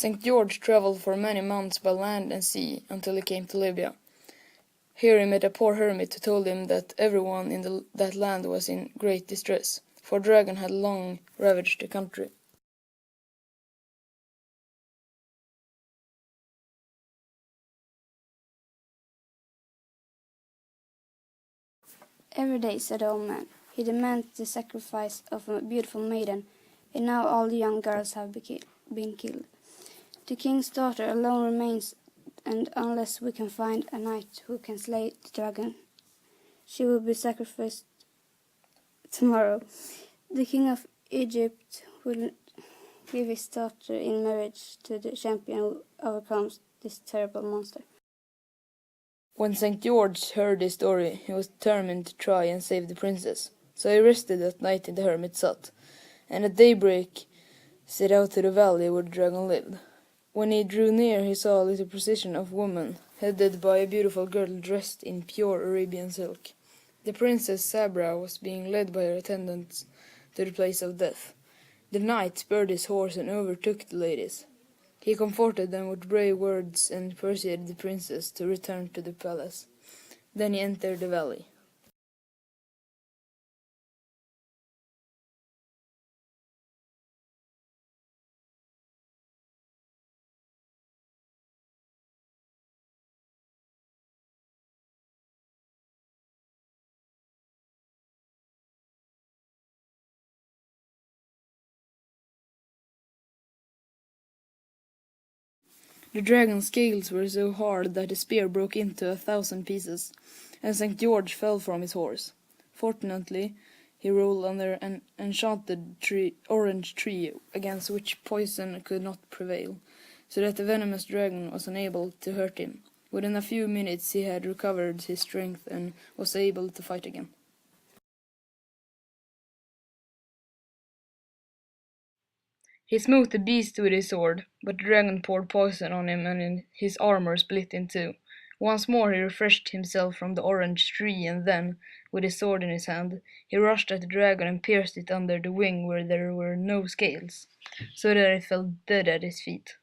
St. George travelled for many months by land and sea until he came to Libya. Here he met a poor hermit who told him that everyone in that land was in great distress, for a dragon had long ravaged the country. "Every day," said the old man, "he demands the sacrifice of a beautiful maiden, and now all the young girls have been killed. The king's daughter alone remains, and unless we can find a knight who can slay the dragon, she will be sacrificed tomorrow. The king of Egypt will give his daughter in marriage to the champion who overcomes this terrible monster." When St. George heard this story, he was determined to try and save the princess, so he rested that night in the hermit's hut, and at daybreak set out to the valley where the dragon lived. When he drew near, he saw a little procession of women, headed by a beautiful girl dressed in pure Arabian silk. The Princess Sabra was being led by her attendants to the place of death. The knight spurred his horse and overtook the ladies. He comforted them with brave words and persuaded the princess to return to the palace. Then he entered the valley. The dragon's scales were so hard that the spear broke into 1,000 pieces, and St. George fell from his horse. Fortunately, he rolled under an enchanted orange tree against which poison could not prevail, so that the venomous dragon was unable to hurt him. Within a few minutes he had recovered his strength and was able to fight again. He smote the beast with his sword, but the dragon poured poison on him and his armor split in two. Once more he refreshed himself from the orange tree, and then, with his sword in his hand, he rushed at the dragon and pierced it under the wing where there were no scales, so that it fell dead at his feet.